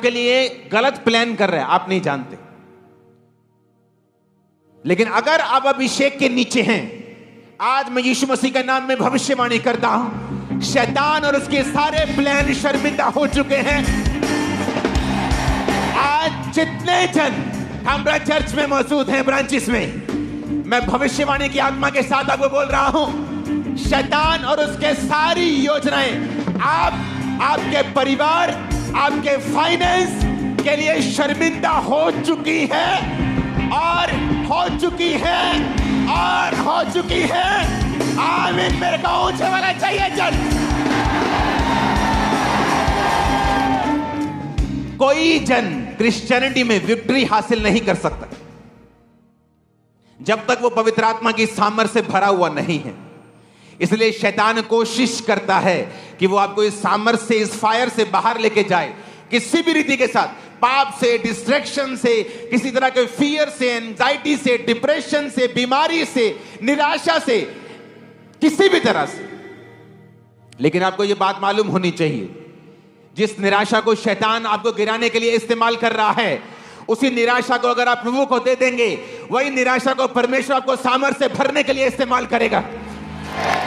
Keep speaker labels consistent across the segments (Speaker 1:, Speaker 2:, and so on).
Speaker 1: के लिए गलत प्लान कर रहे हैं, आप नहीं जानते। लेकिन अगर आप अभिषेक के नीचे हैं, आज मैं यीशु मसीह के नाम में भविष्यवाणी करता हूं, शैतान और उसके सारे प्लान शर्मिंदा हो चुके हैं। आज जितने जन हमरा चर्च में मौजूद हैं, ब्रांचेस में, मैं भविष्यवाणी की आत्मा के साथ आपको बोल रहा हूं, शैतान और उसके सारी योजनाएं आपके परिवार, आपके फाइनेंस के लिए शर्मिंदा हो चुकी है और हो चुकी है और हो चुकी है। आमीन। मेरे को ऊंचे वाला चाहिए चल। कोई जन क्रिश्चियनिटी में विक्ट्री हासिल नहीं कर सकता जब तक वो पवित्र आत्मा की सामर्थ्य से भरा हुआ नहीं है। इसलिए शैतान कोशिश करता है कि वो आपको इस सामर्थ्य से, इस फायर से बाहर लेके जाए, किसी भी रीति के साथ, पाप से, डिस्ट्रैक्शन से, किसी तरह के फियर से, एंजाइटी से, डिप्रेशन से, बीमारी से, निराशा से, किसी भी तरह से। लेकिन आपको ये बात मालूम होनी चाहिए, जिस निराशा को शैतान आपको गिराने के लिए इस्तेमाल कर रहा है, उसी निराशा को अगर आप प्रभु को दे देंगे, वही निराशा को परमेश्वर आपको सामर्थ्य से भरने के लिए इस्तेमाल करेगा।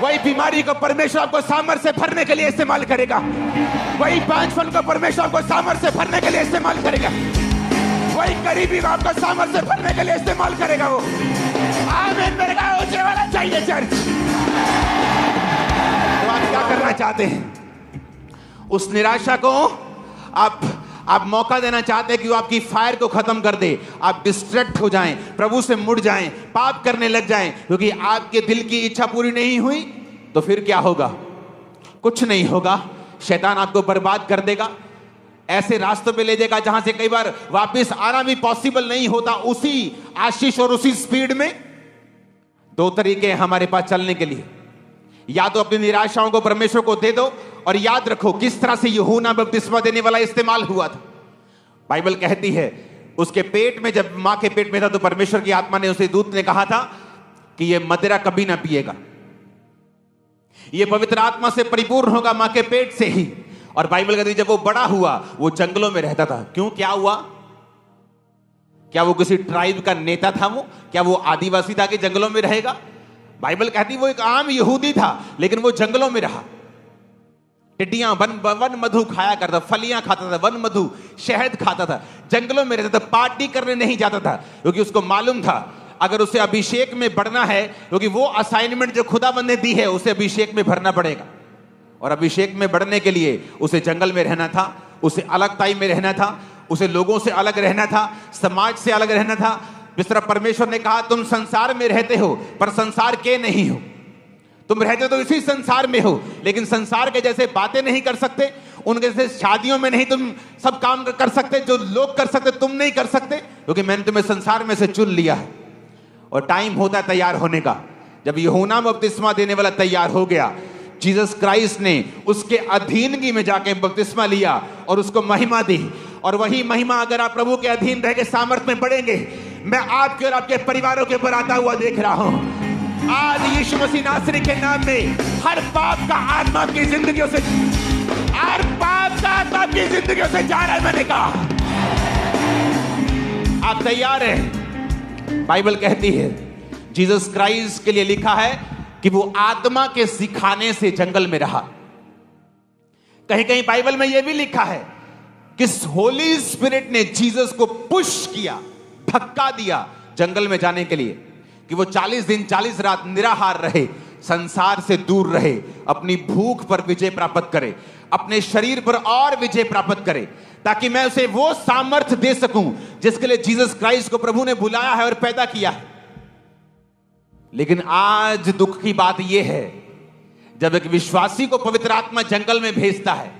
Speaker 1: वही बीमारी को परमेश्वर आपको सामर्थ्य से भरने के लिए इस्तेमाल करेगा। वही पांचपन को परमेश्वर आपको सामर्थ्य से भरने के लिए इस्तेमाल करेगा। वही गरीबी को आपको सामर्थ्य से भरने के लिए इस्तेमाल करेगा वो। आमीन। मेरे को ऊंचे वाला चाहिए चर्च। तो आप क्या करना चाहते हैं? उस निराशा को आप मौका देना चाहते हैं कि वो आपकी फायर को खत्म कर दे, आप डिस्ट्रैक्ट हो जाएं, प्रभु से मुड़ जाएं, पाप करने लग जाएं, क्योंकि आपके दिल की इच्छा पूरी नहीं हुई तो फिर क्या होगा? कुछ नहीं होगा। शैतान आपको बर्बाद कर देगा, ऐसे रास्तों पे ले जाएगा जहां से कई बार वापस आना भी पॉसिबल नहीं होता। उसी आशीष और उसी स्पीड में दो तरीके हैं हमारे पास चलने के लिए। या तो अपनी निराशाओं को परमेश्वर को दे दो, और याद रखो किस तरह से यूहन्ना बपतिस्मा देने वाला इस्तेमाल हुआ था। बाइबल कहती है उसके पेट में, जब मां के पेट में था, तो परमेश्वर की आत्मा ने, उसे दूत ने कहा था कि यह मदिरा कभी ना पिएगा, यह पवित्र आत्मा से परिपूर्ण होगा मां के पेट से ही। और बाइबल कहती है जब वो बड़ा हुआ, वो जंगलों में रहता था। क्यों? क्या हुआ? क्या वो किसी ट्राइब का नेता था? वो क्या वो आदिवासी था कि जंगलों में रहेगा? बाइबल कहती वो एक आम यहूदी था, लेकिन वो जंगलों में रहा। टिड्डियां, वन मधु खाया करता, फलियां खाता था, वन मधु, शहद खाता था, जंगलों में रहता था, पार्टी करने नहीं जाता था, क्योंकि उसको मालूम था अगर उसे अभिषेक में बढ़ना है, क्योंकि वो असाइनमेंट जो खुदाबंद ने दी है उसे अभिषेक में भरना पड़ेगा। और अभिषेक में बढ़ने के लिए उसे जंगल में रहना था, उसे अलगताई में रहना था, उसे लोगों से अलग रहना था, समाज से अलग रहना था। जिस तरह परमेश्वर ने कहा तुम संसार में रहते हो पर संसार के नहीं हो, तुम रहते तो इसी संसार में हो, लेकिन संसार के जैसे बातें नहीं कर सकते, उनके जैसे शादियों में नहीं तुम सब काम कर सकते, जो लोग कर सकते तुम नहीं कर सकते, क्योंकि मैंने तुम्हें संसार में से चुन लिया है। और टाइम होता है तैयार होने का। जब यूहन्ना बपतिस्मा देने वाला तैयार हो गया, जीसस क्राइस्ट ने उसके अधीनगी में जाके बपतिस्मा लिया और उसको महिमा दी। और वही महिमा अगर आप प्रभु के अधीन रह के सामर्थ्य में बढ़ेंगे, मैं आपके और आपके परिवारों के ऊपर आता हुआ देख रहा हूं। आज यीशु मसीह नासरी के नाम में हर पाप का आत्मा आपकी जिंदगियों से, हर पाप का आत्मा आपकी जिंदगियों से जा रहा है। मैंने कहा आप तैयार हैं? बाइबल कहती है जीसस क्राइस्ट के लिए लिखा है कि वो आत्मा के सिखाने से जंगल में रहा। कहीं कहीं बाइबल में यह भी लिखा है कि होली स्पिरिट ने जीसस को पुश किया, धक्का दिया जंगल में जाने के लिए, कि वो 40 दिन 40 रात निराहार रहे, संसार से दूर रहे, अपनी भूख पर विजय प्राप्त करे, अपने शरीर पर और विजय प्राप्त करे, ताकि मैं उसे वो सामर्थ्य दे सकूं जिसके लिए जीसस क्राइस्ट को प्रभु ने बुलाया है और पैदा किया है। लेकिन आज दुख की बात यह है, जब एक विश्वासी को पवित्र आत्मा जंगल में भेजता है,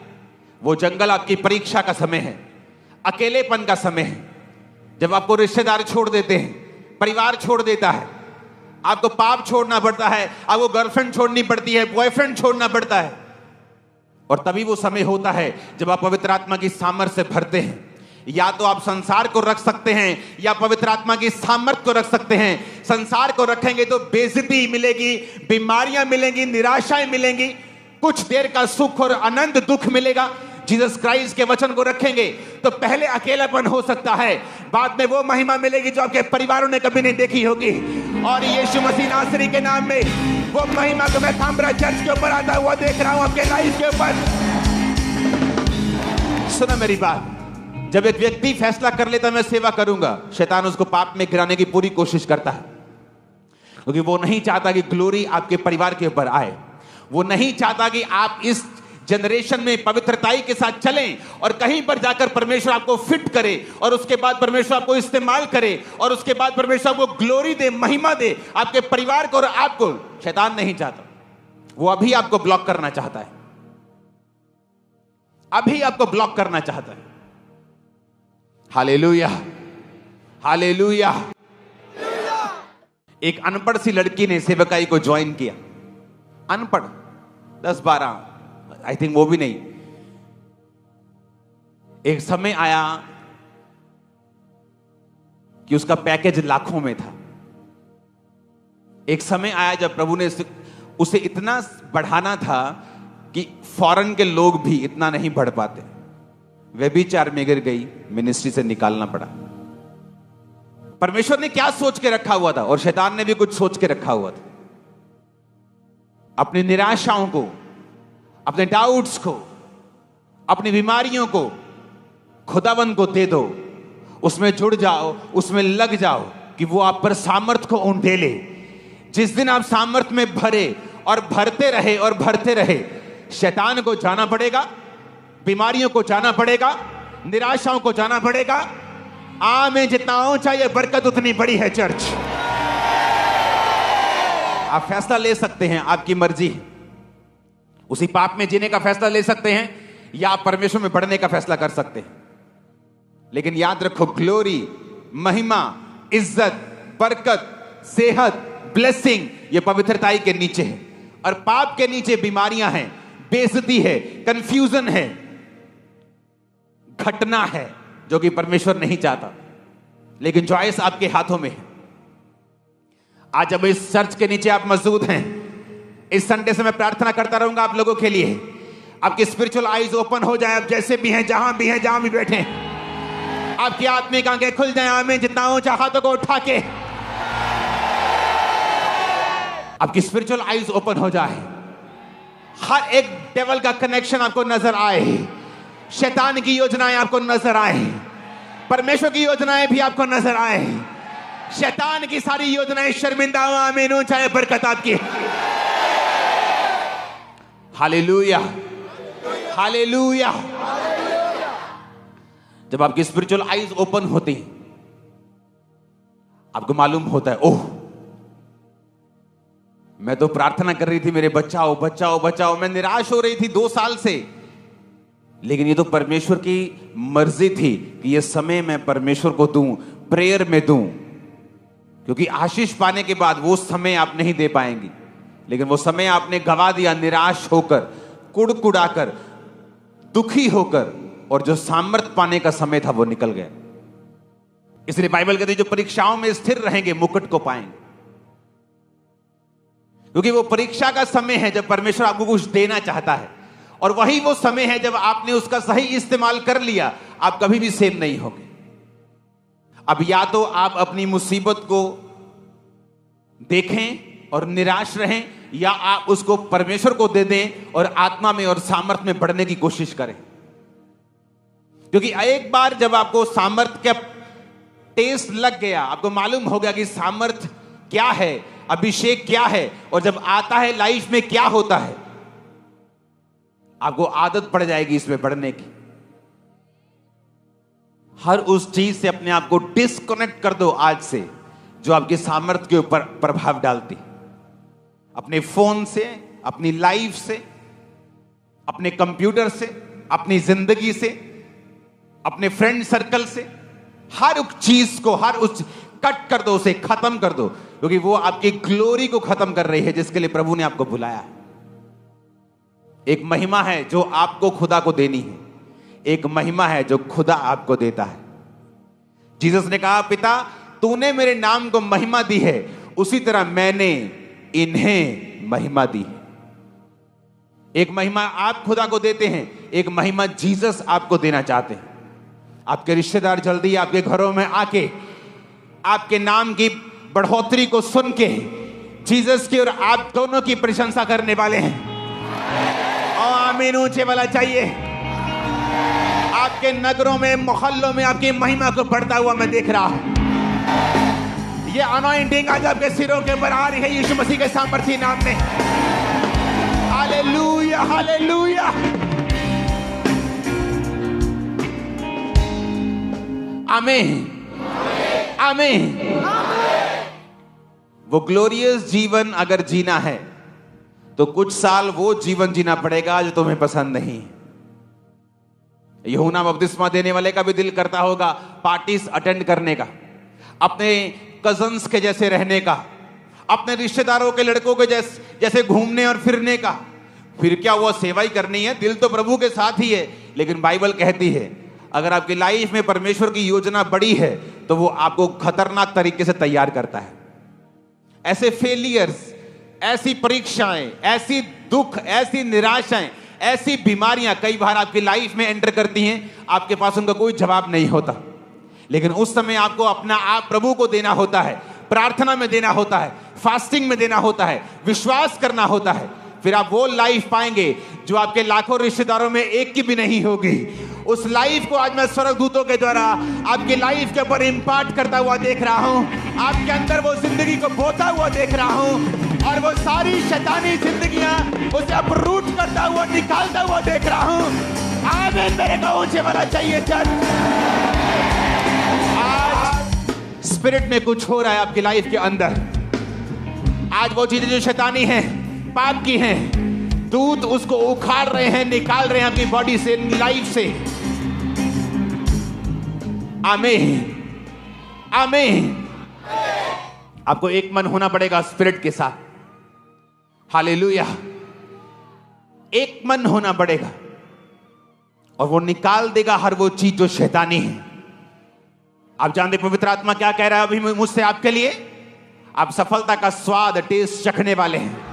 Speaker 1: वो जंगल आपकी परीक्षा का समय है, अकेलेपन का समय है, जब आपको रिश्तेदार छोड़ देते हैं, परिवार छोड़ देता है, आपको पाप छोड़ना पड़ता है, आपको गर्लफ्रेंड छोड़नी पड़ती है, बॉयफ्रेंड छोड़ना पड़ता है। और तभी वो समय होता है जब आप पवित्र आत्मा की सामर्थ्य से भरते हैं। या तो आप संसार को रख सकते हैं या पवित्र आत्मा की सामर्थ्य को रख सकते हैं। संसार को रखेंगे तो बेइज्जती मिलेगी, बीमारियां मिलेंगी, निराशाएं मिलेंगी, कुछ देर का सुख और अनंत दुख मिलेगा। जीसस क्राइस्ट के वचन को रखेंगे तो पहले अकेलापन हो सकता है, बाद में वो महिमा मिलेगी जो आपके परिवारों ने कभी नहीं देखी होगी। और यीशु मसीह नासरी के नाम में वो महिमा को मैं काम्ब्रा चर्च के ऊपर आता हुआ देख रहा हूं, आपके लाइफ के ऊपर। सुनो मेरी बात, जब एक व्यक्ति फैसला कर लेता मैं सेवा करूंगा, शैतान उसको पाप में गिराने की पूरी कोशिश करता है, क्योंकि वो नहीं चाहता कि ग्लोरी आपके परिवार के ऊपर आए। वो नहीं चाहता कि आप इस जनरेशन में पवित्रताई के साथ चलें और कहीं पर जाकर परमेश्वर आपको फिट करे और उसके बाद परमेश्वर आपको इस्तेमाल करे और उसके बाद परमेश्वर आपको ग्लोरी दे, महिमा दे आपके परिवार को और आपको। शैतान नहीं चाहता, वो अभी आपको ब्लॉक करना चाहता है, अभी आपको ब्लॉक करना चाहता है। Hallelujah, hallelujah. एक अनपढ़ सी लड़की ने सेवकाई को ज्वाइन किया, अनपढ़ 10-12, आई थिंक वो भी नहीं। एक समय आया कि उसका पैकेज लाखों में था। एक समय आया जब प्रभु ने उसे इतना बढ़ाना था कि फॉरेन के लोग भी इतना नहीं बढ़ पाते। व्यभिचार में गिर गई, मिनिस्ट्री से निकालना पड़ा। परमेश्वर ने क्या सोच के रखा हुआ था और शैतान ने भी कुछ सोच के रखा हुआ था। अपनी निराशाओं को, अपने डाउट्स को, अपनी बीमारियों को खुदावन को दे दो, उसमें जुड़ जाओ, उसमें लग जाओ कि वो आप पर सामर्थ को उंडेले। जिस दिन आप सामर्थ में भरे और भरते रहे और भरते रहे, शैतान को जाना पड़ेगा, बीमारियों को जाना पड़ेगा, निराशाओं को जाना पड़ेगा। आमें, जितना ऊंचा ये बरकत उतनी बड़ी है चर्च। आप फैसला ले सकते हैं, आपकी मर्जी। उसी पाप में जीने का फैसला ले सकते हैं या आप परमेश्वर में बढ़ने का फैसला कर सकते हैं। लेकिन याद रखो, ग्लोरी, महिमा, इज्जत, बरकत, सेहत, ब्लेसिंग ये पवित्रताई के नीचे है। और पाप के नीचे बीमारियां हैं, बेइज्जती है, कंफ्यूजन है, घटना है, जो कि परमेश्वर नहीं चाहता। लेकिन चॉइस आपके हाथों में है। आज जब इस चर्च के नीचे आप मौजूद हैं, इस संडे से मैं प्रार्थना करता रहूंगा आप लोगों के लिए। आपकी स्पिरिचुअल आईज ओपन हो जाए, आप जैसे भी हैं, जहां भी हैं, जहां भी बैठे हैं, आपकी आत्मिक आंखें खुल जाएं। आमीन। जितना ऊंचा हाथों को उठा के आपकी स्पिरिचुअल आईज ओपन हो जाए। हर एक डेविल का कनेक्शन आपको नजर आए, शैतान की योजनाएं आपको नजर आए, परमेश्वर की योजनाएं भी आपको नजर आए। शैतान की सारी योजनाएं शर्मिंदा हो। आमीन। ऊंचाई बरकत आपकी। Hallelujah, hallelujah. जब आपकी स्पिरिचुअल आईज ओपन होती हैं, आपको मालूम होता है, ओह, मैं तो प्रार्थना कर रही थी मेरे बचाओ बचाओ बचाओ, मैं निराश हो रही थी 2 साल से, लेकिन ये तो परमेश्वर की मर्जी थी कि ये समय मैं परमेश्वर को दूं, प्रेयर में दूं। क्योंकि आशीष पाने के बाद वो समय आप नहीं दे पाएंगी, लेकिन वो समय आपने गवा दिया निराश होकर, कुड़कुड़ाकर, दुखी होकर, और जो सामर्थ पाने का समय था वो निकल गया। इसलिए बाइबल कहती है जो परीक्षाओं में स्थिर रहेंगे मुकुट को पाएंगे। क्योंकि वो परीक्षा का समय है जब परमेश्वर आपको कुछ देना चाहता है, और वही वो समय है जब आपने उसका सही इस्तेमाल कर लिया, आप कभी भी सेम नहीं होंगे। अब या तो आप अपनी मुसीबत को देखें और निराश रहें, या आप उसको परमेश्वर को दे दें और आत्मा में और सामर्थ में बढ़ने की कोशिश करें। क्योंकि एक बार जब आपको सामर्थ का टेस्ट लग गया, आपको मालूम हो गया कि सामर्थ क्या है, अभिषेक क्या है, और जब आता है लाइफ में क्या होता है, आपको आदत पड़ जाएगी इसमें बढ़ने की। हर उस चीज से अपने आप को डिस्कनेक्ट कर दो आज से जो आपके सामर्थ्य के ऊपर प्रभाव डालती। अपने फोन से, अपनी लाइफ से, अपने कंप्यूटर से, अपनी जिंदगी से, अपने फ्रेंड सर्कल से, हर उस चीज को, हर उस कट कर दो, उसे खत्म कर दो, क्योंकि वो आपकी ग्लोरी को खत्म कर रही है जिसके लिए प्रभु ने आपको बुलाया है। एक महिमा है जो आपको खुदा को देनी है, एक महिमा है जो खुदा आपको देता है। जीसस ने कहा, पिता तूने मेरे नाम को महिमा दी है, उसी तरह मैंने इन्हें महिमा दी है। एक महिमा आप खुदा को देते हैं, एक महिमा जीसस आपको देना चाहते हैं। आपके रिश्तेदार जल्दी आपके घरों में आके आपके नाम की बढ़ोतरी को सुन के जीसस की और आप दोनों की प्रशंसा करने वाले हैं। और आमीन ऊंचे वाला चाहिए। आपके नगरों में, मोहल्लों में आपकी महिमा को बढ़ता हुआ मैं देख रहा हूं। ये अनॉइंटिंग आज आपके सिरों के ऊपर आ रही है यीशु मसीह के सामर्थी नाम में। Hallelujah, hallelujah. आमीन, आमीन। वो ग्लोरियस जीवन अगर जीना है तो कुछ साल वो जीवन जीना पड़ेगा जो तुम्हें पसंद नहीं। यूहन्ना बपतिस्मा देने वाले का भी दिल करता होगा पार्टीज अटेंड करने का, अपने कजन्स के जैसे रहने का, अपने रिश्तेदारों के लड़कों के जैसे घूमने और फिरने का। फिर क्या वो सेवा ही करनी है? दिल तो प्रभु के साथ ही है, लेकिन बाइबल कहती है अगर आपकी लाइफ में परमेश्वर की योजना बड़ी है तो वो आपको खतरनाक तरीके से तैयार करता है। ऐसे फेलियर्स, ऐसी परीक्षाएं, ऐसी दुख, ऐसी निराशाएं, ऐसी बीमारियां कई बार आपकी लाइफ में एंटर करती हैं, आपके पास उनका कोई जवाब नहीं होता। लेकिन उस समय आपको अपना आप प्रभु को देना होता है, प्रार्थना में देना होता है, फास्टिंग में देना होता है, विश्वास करना होता है। फिर आप वो लाइफ पाएंगे जो आपके लाखों रिश्तेदारों में एक की भी नहीं होगी। उस लाइफ को आज मैं स्वर्गदूतों के द्वारा आपकी लाइफ के ऊपर इंपार्ट करता हुआ देख रहा हूं। आपके अंदर वो जिंदगी को बोता हुआ देख रहा हूं और वो सारी शैतानी जिंदगियां उसे अपरूट करता हुआ, निकालता हुआ देख रहा हूं। आमीन। मेरे को ऊंचे वाला चाहिए चर्च। आज स्पिरिट में कुछ हो रहा है आपकी लाइफ के अंदर। आज वो चीजें जो शैतानी हैं, पाप की हैं, दूत उसको उखाड़ रहे हैं, निकाल रहे हैं आपकी बॉडी से, लाइफ से। आमीन, आमीन। आपको एक मन होना पड़ेगा स्पिरिट के साथ। हालेलुया। एक मन होना पड़ेगा और वो निकाल देगा हर वो चीज जो शैतानी है। आप जानते पवित्र आत्मा क्या कह रहा है अभी मुझसे आपके लिए? आप सफलता का स्वाद, टेस्ट चखने वाले हैं।